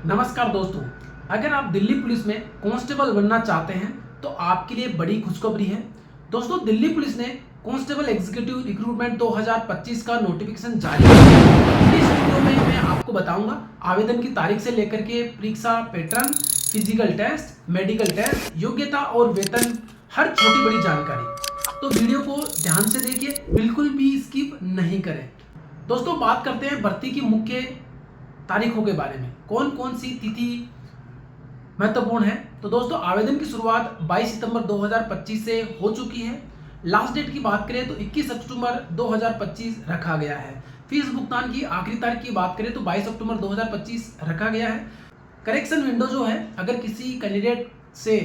नमस्कार दोस्तों, अगर आप दिल्ली पुलिस में कांस्टेबल बनना चाहते हैं तो आपके लिए बड़ी खुशखबरी है। दोस्तों, दिल्ली पुलिस ने कांस्टेबल एग्जीक्यूटिव रिक्रूटमेंट 2025 का नोटिफिकेशन जारी किया है। इस वीडियो में मैं आपको बताऊंगा आवेदन की तारीख से लेकर के परीक्षा pattern, physical test, medical test, योग्यता और वेतन, हर छोटी बड़ी जानकारी। तो वीडियो को ध्यान से देखिए, बिल्कुल भी स्किप नहीं करें। दोस्तों, बात करते हैं भर्ती की मुख्य तारीखों के बारे में, कौन कौन सी तिथि महत्वपूर्ण है। तो दोस्तों, आवेदन की शुरुआत 22 सितंबर 2025 से हो चुकी है। लास्ट डेट की बात करें तो 21 अक्टूबर 2025 रखा गया है। फीस भुगतान की आखिरी तारीख की बात करें तो 22 अक्टूबर 2025 रखा गया है। करेक्शन विंडो जो है, अगर किसी कैंडिडेट से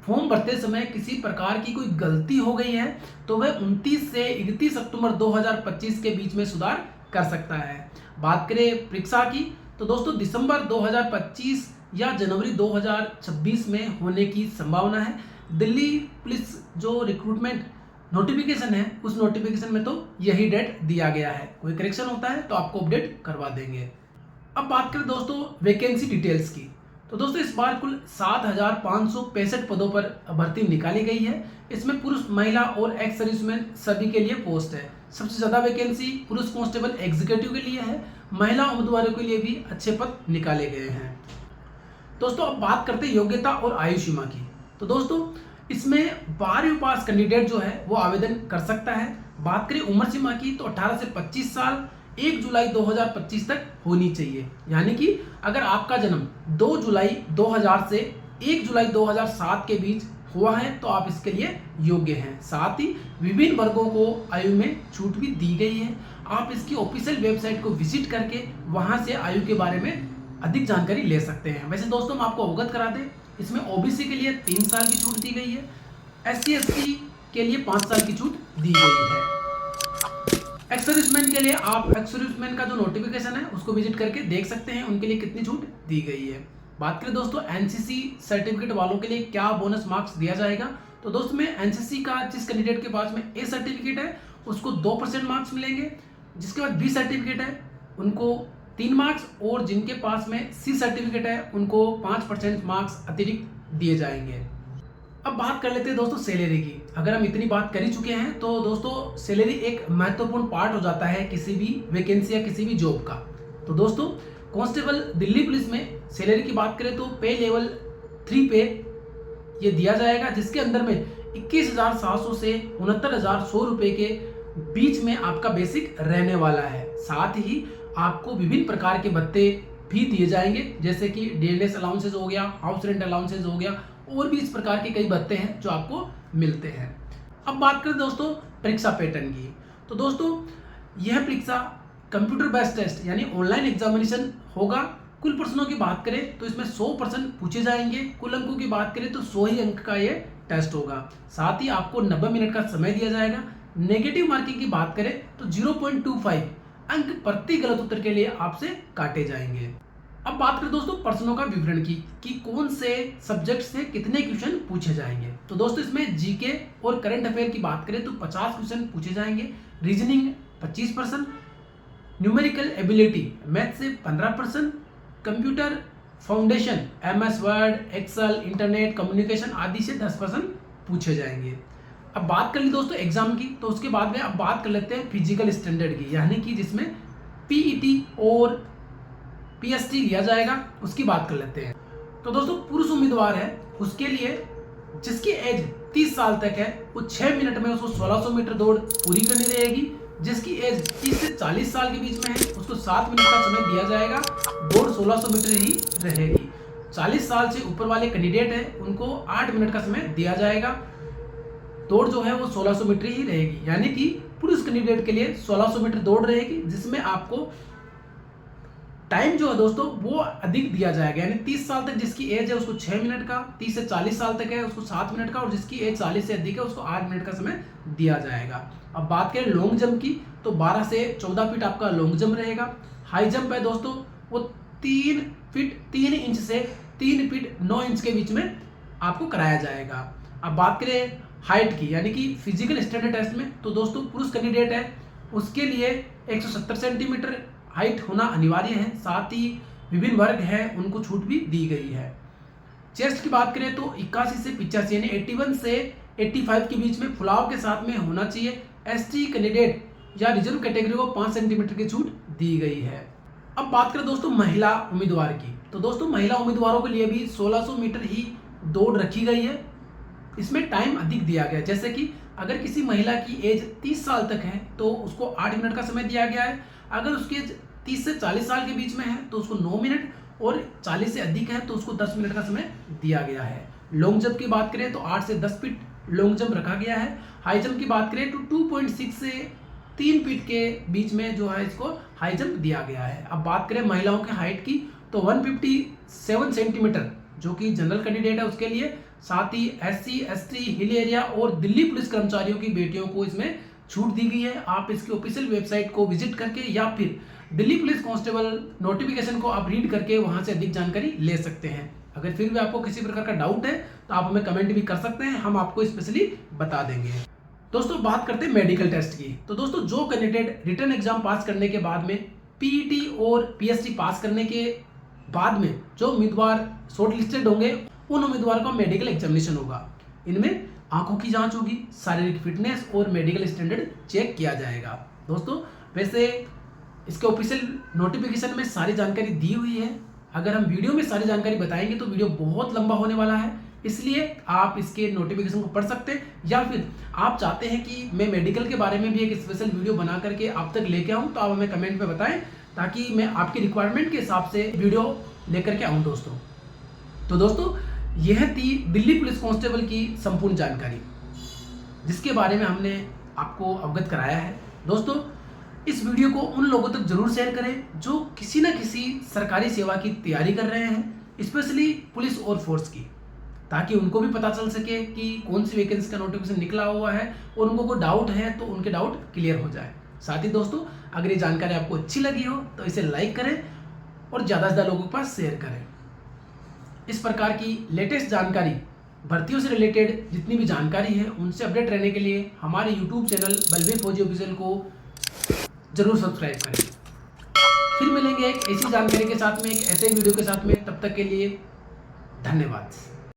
फॉर्म भरते समय किसी प्रकार की कोई गलती हो गई है तो वह 29 से 31 अक्टूबर 2025 के बीच में सुधार कर सकता है। बात करें परीक्षा की तो दोस्तों, दिसंबर 2025 या जनवरी 2026 में होने की संभावना है। दिल्ली पुलिस जो रिक्रूटमेंट नोटिफिकेशन है, उस नोटिफिकेशन में तो यही डेट दिया गया है। कोई करेक्शन होता है तो आपको अपडेट करवा देंगे। अब बात करें दोस्तों वैकेंसी डिटेल्स की, तो दोस्तों इस बार कुल 7,565 पदों पर भर्ती निकाली गई है। इसमें पुरुष, महिला और एक्स सर्विसमैन सभी के लिए पोस्ट है। सबसे ज्यादा वैकेंसी पुरुष कांस्टेबल एग्जीक्यूटिव के लिए है। महिला उम्मीदवारों के लिए भी अच्छे पद निकाले गए हैं। दोस्तों, अब बात करते हैं योग्यता और आयु सीमा की। तो दोस्तों, इसमें 12वीं पास कैंडिडेट जो है वो आवेदन कर सकता है। बात करें उम्र सीमा की तो 18 से 25 साल 1 जुलाई 2025 तक होनी चाहिए। यानी कि अगर आपका जन्म 2 जुलाई 2000 से 1 जुलाई 2007 के बीच हुआ है तो आप इसके लिए योग्य हैं। साथ ही विभिन्न वर्गों को आयु में छूट भी दी गई है। आप इसकी ऑफिशियल वेबसाइट को विजिट करके वहां से आयु के बारे में अधिक जानकारी ले सकते हैं। वैसे दोस्तों, हम आपको अवगत करा दें, इसमें ओबीसी के लिए 3 साल की छूट दी गई है। SC ST के लिए 5 साल की छूट दी गई है। एक्स सर्विसमैन के लिए आप एक्स सर्विसमैन का जो नोटिफिकेशन है उसको विजिट करके देख सकते हैं उनके लिए कितनी छूट दी गई है। बात करें दोस्तों एनसीसी सर्टिफिकेट वालों के लिए क्या बोनस मार्क्स दिया जाएगा, तो दोस्तों में एनसीसी का जिस कैंडिडेट के पास में ए सर्टिफिकेट है उसको 2% मार्क्स मिलेंगे। जिसके बाद बी सर्टिफिकेट है उनको 3 मार्क्स, और जिनके पास में सी सर्टिफिकेट है उनको 5% मार्क्स अतिरिक्त दिए जाएंगे। अब बात कर लेते हैं दोस्तों सैलरी की। अगर हम इतनी बात कर ही चुके हैं तो दोस्तों सैलरी एक महत्वपूर्ण पार्ट हो जाता है किसी भी वैकेंसी या किसी भी जॉब का। तो दोस्तों, कांस्टेबल दिल्ली पुलिस में सैलरी की बात करें तो पे लेवल 3 पे ये दिया जाएगा, जिसके अंदर में 21,700 से 69,100 रुपए के बीच में आपका बेसिक रहने वाला है। साथ ही आपको विभिन्न प्रकार के भत्ते भी दिए जाएंगे, जैसे कि डीएलएस अलाउंसेस हो गया, हाउस रेंट अलाउंसेस हो गया, और भी इस प्रकार के कई भत्ते हैं जो आपको मिलते हैं। अब बात करें दोस्तों परीक्षा पैटर्न की, तो दोस्तों यह परीक्षा कंप्यूटर बेस्ड टेस्ट यानी ऑनलाइन एग्जामिनेशन होगा। कुल प्रश्नों की बात करें तो इसमें 100% पूछे जाएंगे। कुल अंकों की बात करें तो 100 ही अंक का ये टेस्ट होगा। साथ ही आपको 90 मिनट का समय दिया जाएगा। नेगेटिव मार्किंग की बात करें तो 0.25 अंक प्रति गलत उत्तर के लिए आपसे काटे जाएंगे। अब बात करें दोस्तों प्रश्नों का विवरण की कि कौन से सब्जेक्ट से कितने क्वेश्चन पूछे जाएंगे। तो दोस्तों इसमें जीके और करंट अफेयर की बात करें तो 50 क्वेश्चन पूछे जाएंगे। रीजनिंग 25%, न्यूमेरिकल एबिलिटी मैथ से 15%, computer foundation MS word, excel, internet communication आदि से 10% पूछे जाएंगे। अब बात कर ली दोस्तों एग्जाम की, तो उसके बाद में अब बात कर लेते हैं फिजिकल स्टैंडर्ड की, यानी कि जिसमें PET और PST लिया जाएगा, उसकी बात कर लेते हैं। तो दोस्तों पुरुष उम्मीदवार है उसके लिए जिसकी एज 30 साल तक है वो 6 मिनट में उसको 1600 मीटर दौड़ पूरी करनी रहेगी। जिसकी एज 30 से 40 साल के बीच में है उसको 7 मिनट का समय दिया जाएगा। दौड़ 1600 मीटर ही रहेगी। 40 साल से ऊपर वाले कैंडिडेट है उनको 8 मिनट का समय दिया जाएगा। दौड़ जो है वो 1600 मीटर ही रहेगी, यानी कि पुरुष कैंडिडेट के लिए 1600 मीटर दौड़ रहेगी, जिसमें आपको टाइम जो है दोस्तों वो अधिक दिया जाएगा। यानी 30 साल तक जिसकी एज है उसको 6 मिनट का, 30 से 40 साल तक है उसको 7 मिनट का, और जिसकी एज 40 से अधिक है उसको 8 मिनट का समय दिया जाएगा। अब बात करें लॉन्ग जंप की, तो 12 से 14 फीट आपका लॉन्ग जंप रहेगा। हाई जंप है दोस्तों वो 3 फीट 3 इंच से 3 फीट 9 इंच के बीच में आपको कराया जाएगा। अब बात करें हाइट की, यानी कि फिजिकल स्टैंडर्ड टेस्ट में, तो दोस्तों पुरुष कैंडिडेट है उसके लिए 170 सेंटीमीटर हाइट होना अनिवार्य है। साथ ही विभिन्न वर्ग है उनको छूट भी दी गई है। चेस्ट की बात करें तो 81 से 85 यानी 81 से 85 के बीच में फुलाव के साथ में होना चाहिए। एसटी कैंडिडेट या रिजर्व कैटेगरी को 5 सेंटीमीटर की छूट दी गई है। अब बात करें दोस्तों महिला उम्मीदवार की, तो दोस्तों महिला उम्मीदवारों के लिए भी 1600 मीटर ही दौड़ रखी गई है। इसमें टाइम अधिक दिया गया है, जैसे कि अगर किसी महिला की एज 30 साल तक है तो उसको 8 मिनट का समय दिया गया है। अगर उसकी एज 30 से 40 साल के बीच में है तो उसको 9 मिनट, और 40 से अधिक है तो उसको 10 मिनट का समय दिया गया है। लॉन्ग जंप की बात करें तो 8 से 10 फीट लॉन्ग जंप रखा गया है। हाई जंप की बात करें तो 2.6 से 3 फीट के बीच में जो है इसको हाई जंप दिया गया है। अब बात करें महिलाओं के हाइट की तो 157 सेंटीमीटर जो कि जनरल कैंडिडेट है उसके लिए, साथ ही SC ST हिल एरिया और दिल्ली पुलिस कर्मचारियों की बेटियों को इसमें छूट दी गई है। आप इसकी ऑफिशियल वेबसाइट को विजिट करके या फिर दिल्ली पुलिस कांस्टेबल नोटिफिकेशन को आप रीड करके वहां से अधिक जानकारी ले सकते हैं। अगर फिर भी आपको किसी प्रकार का डाउट है तो आप हमें कमेंट भी कर सकते हैं, हम आपको स्पेशली बता देंगे। दोस्तों बात करते हैं मेडिकल टेस्ट की, तो दोस्तों जो कैंडिडेट रिटन एग्जाम पास करने के बाद में PET और PST पास करने के बाद में जो उम्मीदवार शॉर्ट लिस्टेड होंगे उन उम्मीदवारों का मेडिकल एग्जामिनेशन होगा। इनमें आंखों की जांच होगी, शारीरिक फिटनेस और मेडिकल स्टैंडर्ड चेक किया जाएगा। दोस्तों वैसे इसके ऑफिशियल नोटिफिकेशन में सारी जानकारी दी हुई है। अगर हम वीडियो में सारी जानकारी बताएंगे तो वीडियो बहुत लंबा होने वाला है, इसलिए आप इसके नोटिफिकेशन को पढ़ सकते हैं, या फिर आप चाहते हैं कि मैं मेडिकल के बारे में भी एक स्पेशल वीडियो बना करके आप तक लेके आऊँ तो आप हमें कमेंट में बताएं, ताकि मैं आपकी रिक्वायरमेंट के हिसाब से वीडियो लेकर के आऊँ दोस्तों। तो दोस्तों यह थी दिल्ली पुलिस कांस्टेबल की संपूर्ण जानकारी जिसके बारे में हमने आपको अवगत कराया है। दोस्तों इस वीडियो को उन लोगों तक जरूर शेयर करें जो किसी न किसी सरकारी सेवा की तैयारी कर रहे हैं, स्पेशली पुलिस और फोर्स की, ताकि उनको भी पता चल सके कि कौन सी वैकेंसी का नोटिफिकेशन निकला हुआ है और उनको कोई डाउट है तो उनके डाउट क्लियर हो जाए। साथ ही दोस्तों अगर ये जानकारी आपको अच्छी लगी हो तो इसे लाइक करें और ज़्यादा से ज़्यादा लोगों के पास शेयर करें। इस प्रकार की लेटेस्ट जानकारी, भर्तियों से रिलेटेड जितनी भी जानकारी है उनसे अपडेट रहने के लिए हमारे YouTube चैनल बलबीर फौजी ऑफिशियल को जरूर सब्सक्राइब करें। फिर मिलेंगे एक ऐसी जानकारी के साथ में, एक ऐसे वीडियो के साथ में, तब तक के लिए धन्यवाद।